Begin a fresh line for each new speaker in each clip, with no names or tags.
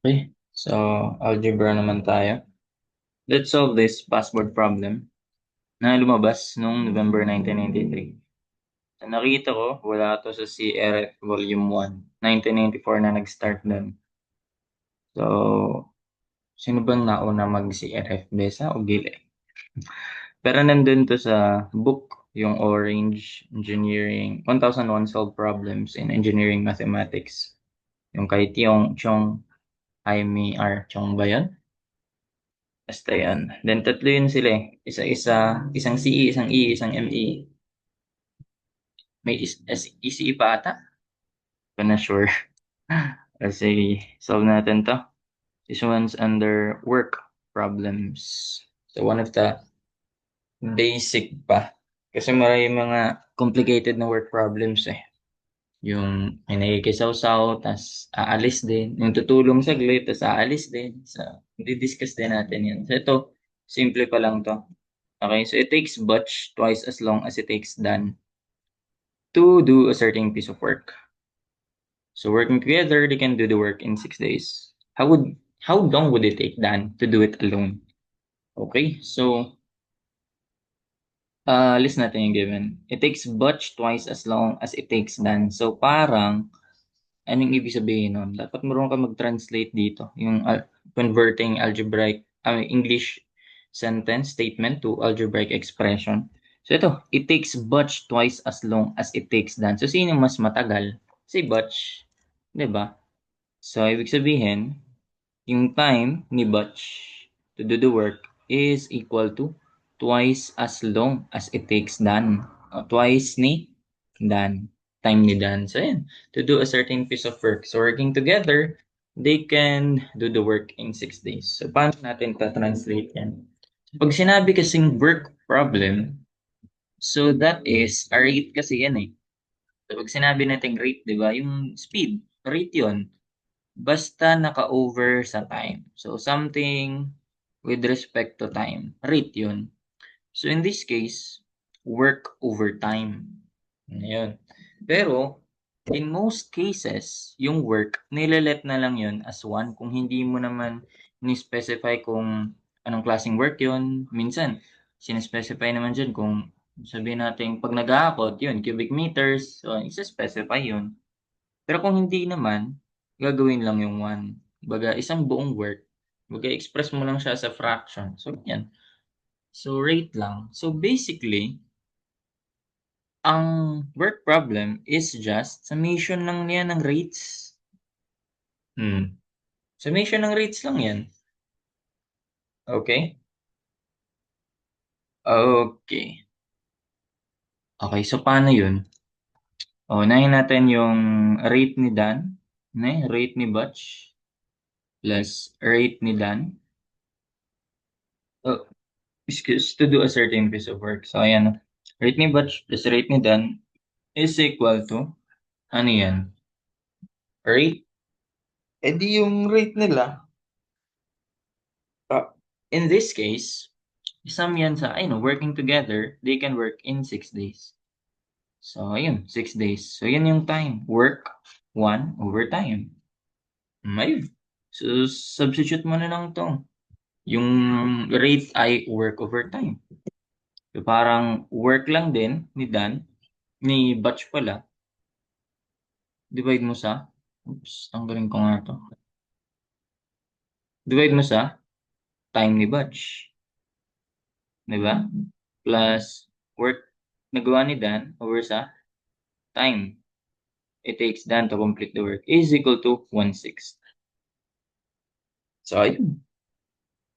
Okay, so algebra naman tayo. Let's solve this password problem na lumabas noong November 1993. So, nakita ko, wala to sa CRF Volume 1, 1994 na nag-start doon. So, sino bang nauna mag-CRF? Besa o Gile? Pero nandun to sa book, yung Orange Engineering, 1001 Solved Problems in Engineering Mathematics. Yung kay Tiong Chong Jaime R. Chong ba yun? Basta yan. Then tatlo yun sila eh. Isa-isa, isang CE, isang E, isang ME. May ECE pa ata? Hindi na sure. Kasi solve natin to. This one's under work problems. So one of the basic pa. Kasi marami mga complicated na work problems eh. Yung may nakikisaw-saw, tas aalis din. Yung tutulong saglit, tas aalis din. So, di-discuss din natin yun. So ito, simple pa lang to. Okay, so it takes Butch twice as long as it takes Dan to do a certain piece of work. So working together, they can do the work in 6 days. How long would it take Dan to do it alone? Okay, so list natin yung given. It takes Butch twice as long as it takes Dan. So parang, anong ibig sabihin nun? Dapat marunong ka mag-translate dito. Yung converting algebraic, English sentence statement to algebraic expression. So ito, it takes Butch twice as long as it takes Dan. So sino mas matagal? Si Butch, 'di ba? So ibig sabihin, yung time ni Butch to do the work is equal to twice as long as it takes Dan. Twice ni Dan. Time ni Dan. So yan, to do a certain piece of work. So working together, they can do the work in 6 days. So paano natin ta-translate yan? Pag sinabi kasing work problem, so that is, a rate kasi yan eh. So pag sinabi natin rate, di ba, yung speed, rate yon. Basta naka-over sa time. So something with respect to time, rate yun. So in this case, work over time. Ayun. Pero, in most cases, yung work, nilalet na lang yun as one. Kung hindi mo naman ni-specify kung anong klaseng work yun, minsan, sinespecify naman dyan kung sabihin natin, pag nag-aakot, yun, cubic meters, so isa-specify yun. Pero kung hindi naman, gagawin lang yung one. Baga, isang buong work, baga, express mo lang siya sa fraction. So, yan. So, rate lang. So, basically, ang work problem is just summation lang niya ng rates. Summation ng rates lang yan. Okay? Okay. Okay, so paano yun? Unahin natin yung rate ni Dan, rate ni Butch, plus rate ni Dan. Oh, excuse, to do a certain piece of work. So, ayan. Rate ni Butch plus rate ni Dan is equal to, ano yan? Rate? Eh di yung rate nila, uh, in this case, isam yan sa, working together, they can work in 6 days. So, ayun, 6 days. So, yan yung time. Work 1 over time. May. So, substitute mo na lang to. Yung rate ay work over time. So, parang work lang din ni Dan, ni Batch pala. Divide mo sa, tanggalin ko nga to. Divide mo sa time ni Batch. Diba? Plus work nagawa ni Dan over sa time it takes Dan to complete the work is equal to 1/6. So, ayun.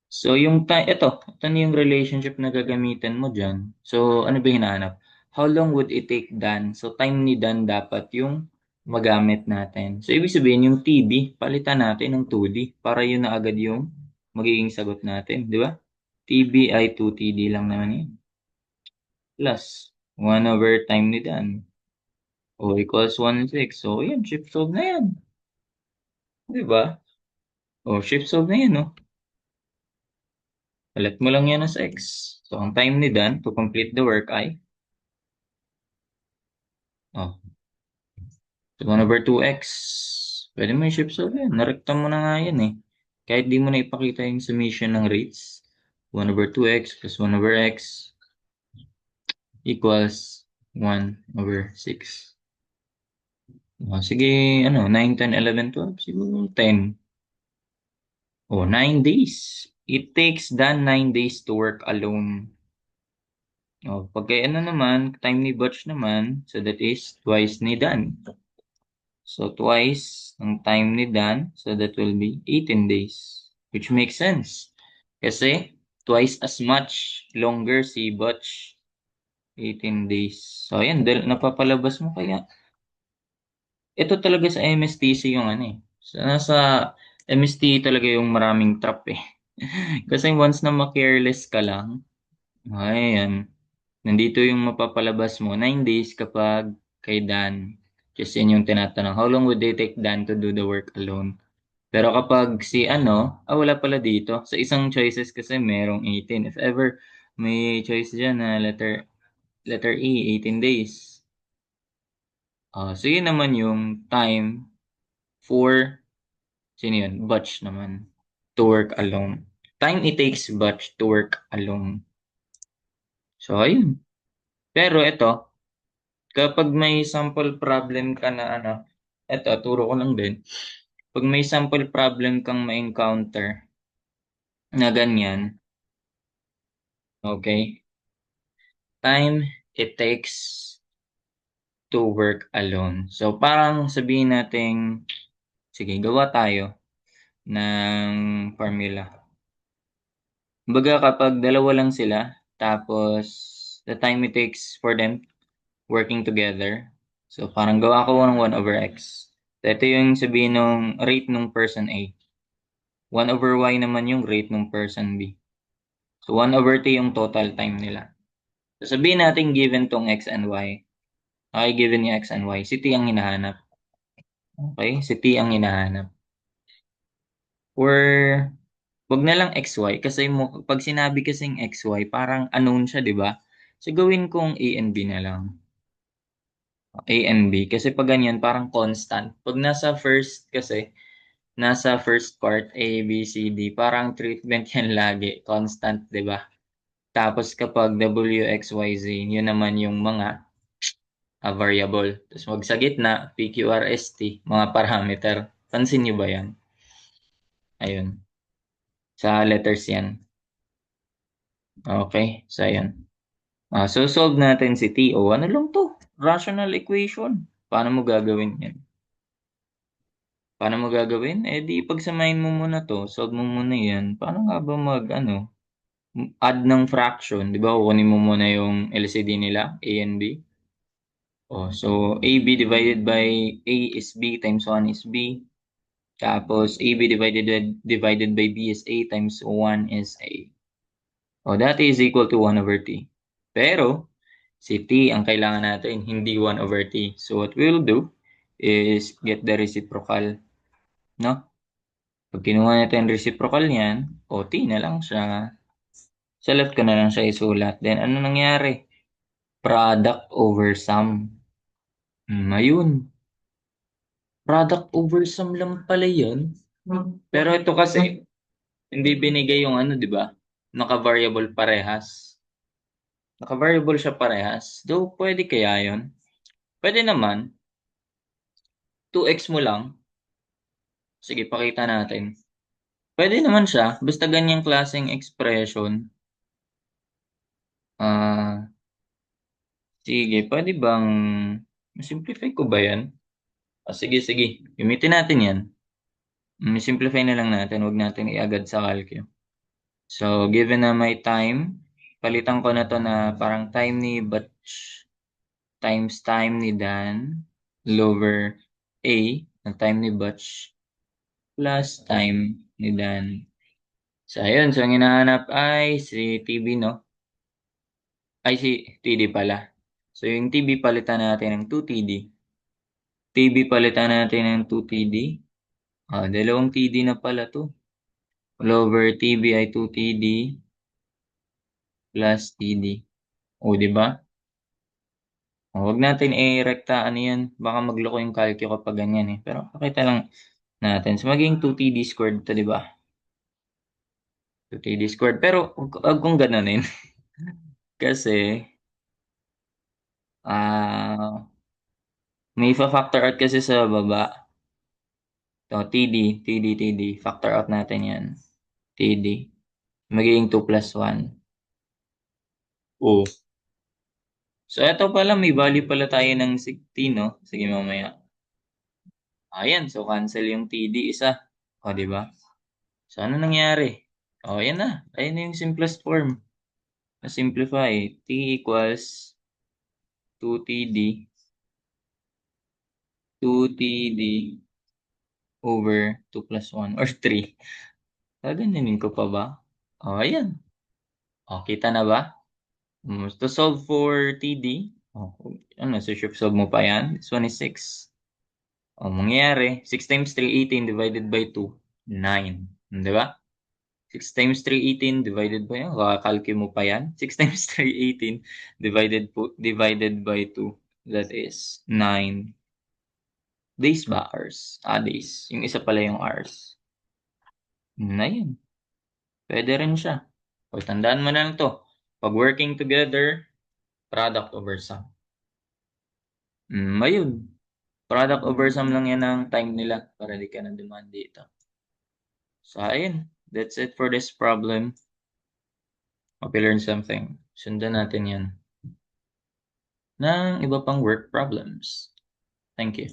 So, ito na yung relationship na gagamitin mo dyan. So, ano ba hinahanap? How long would it take Dan? So, time ni Dan dapat yung magamit natin. So, ibig sabihin yung TD, palitan natin ng 2D para yun na agad yung magiging sagot natin. Di ba? TB ay 2TD lang naman yun. Plus, 1 over time ni Dan. O equals 1/6. So, yan, shift solve na yan. Di ba? O, shift solve na yan, no? Palit mo lang yan as x. So, ang time ni Dan to complete the work ay, oh, so 1 over 2x. Pwede mo i-shift sa yan. Narekta mo na nga yan eh. Kahit di mo na ipakita yung summation ng rates. 1/2x plus 1/x equals 1/6. Sige, 9, 10, 11, 12. Siguro 10. 9 days. It takes Dan 9 days to work alone. Pag naman, time ni Butch naman, so that is twice ni Dan. So twice ang time ni Dan, so that will be 18 days. Which makes sense. Kasi twice as much longer si Butch, 18 days. So ayan, dahil napapalabas mo kaya. Ito talaga sa MSTC yung nasa MST talaga yung maraming trap eh. Kasi once na ma-careless ka lang, ayan, nandito yung mapapalabas mo, 9 days kapag kay Dan. Just yun yung tinatanong. How long would they take Dan to do the work alone? Pero kapag si wala pala dito. Sa isang choices kasi merong 18. If ever may choice dyan na letter E, 18 days. So yun naman yung time for, sino yun? Butch naman. To work alone. Time it takes Butch to work alone. So ayun. Pero ito, kapag may sample problem ka na eto, turo ko lang din. Pag may sample problem kang ma-encounter na ganyan, okay, time it takes to work alone. So, parang sabihin natin, sige, gawa tayo ng formula. Kumbaga, kapag dalawa lang sila, tapos the time it takes for them working together, so parang gawa ko ng 1/x. So, ito yung sabihin ng rate ng person A. 1/y naman yung rate ng person B. So, 1/t yung total time nila. So, sabihin natin given tong x and y. Okay, given yung x and y. Si t ang hinahanap. Okay, si t ang hinahanap. Or, wag na lang xy. Kasi pag sinabi kasing xy, parang unknown siya, di ba? So, gawin kong a and b na lang. A and b. Kasi pag ganyan, parang constant. Pag nasa first part, A, B, C, D, parang treatment yan lagi. Constant, di ba? Tapos kapag W, X, Y, Z, yun naman yung mga variable. Tapos wag sa gitna, P, Q, R, S, T, mga parameter. Pansin nyo ba yan? Ayun. Sa letters yan. Okay. So, ayun. So, solve natin si T. Ano lang to? Rational equation. Paano mo gagawin yan? Paano mo gagawin? Di pagsamahin mo muna to. Solve mo muna yan. Paano nga ba add ng fraction? Di ba? Kukunin mo muna yung LCD nila, A and B. So AB divided by A is B times 1 is B. Tapos AB divided by B is A times 1 is A. That is equal to 1/t. Pero, si t ang kailangan natin, hindi 1/t. So what we'll do is get the reciprocal. No? Pag kinuha natin reciprocal niyan, t na lang siya. Sa left ko na lang siya isulat. Then, ano nangyari? Product over sum. Ayun. Product over sum lang pala yun. Pero ito kasi, hindi binigay yung di ba? Naka-variable parehas. Naka-variable siya parehas. Though, pwede kaya yun? Pwede naman. 2x mo lang. Sige, pakita natin. Pwede naman siya. Basta ganyang klaseng expression. Ah, sige, pwede bang simplify ko ba yan? Sige, sige. Gamitin natin yan. Simplify na lang natin. Huwag natin iagad sa calculus. So, given na may time, palitan ko na to na parang time ni Batch times time ni Dan over A na time ni Batch plus time ni Dan. So, ayun. So, ang hinahanap ay si TB, no? Ay, si TD pala. So, yung TB palitan natin ng 2TD. TB palitan natin ng 2TD. Dalawang TD na pala to. All over TB ay 2TD plus TD. Di ba? Huwag natin i-rekta ano yan, baka magloko yung calcu kapag ganyan eh. Pero pakita lang natin. So, magiging 2TD squared to, di ba? 2TD squared. Pero, wag kong ganonin. Kasi, may fa-factor out kasi sa baba. So, TD. Factor out natin yan. TD. Magiging 2 plus 1. Oh. So, ito pala, may value pala tayo ng 16, no? Sige, mamaya. Ayan, so cancel yung TD isa. O, di ba? So, ano nangyari? O, ayan na. Ayan na yung simplest form. Na-simplify. T equals 2TD. 2TD over 2 plus 1 or 3. Gaganyanin ko pa ba? O, ayan. O, kita na ba? To solve for TD, oh, ano, so solve mo pa yan? This one is 6. Oh, mangyayari, 6 times 3, 18 divided by 2, 9. Di ba? 6 times 3, 18 divided by, kakakalki mo pa yan. 6 times 3, 18 divided by 2. That is 9. Days ba? Hours? Days. Yung isa pala yung hours. Na yun. Pwede rin siya. O, tandaan mo na lang to. Pag working together, product over sum. Ayun. Product over sum lang yan ang time nila para di ka na demand dito. So, ayun. That's it for this problem. Hope you learn something. Sundan natin yan ng iba pang work problems. Thank you.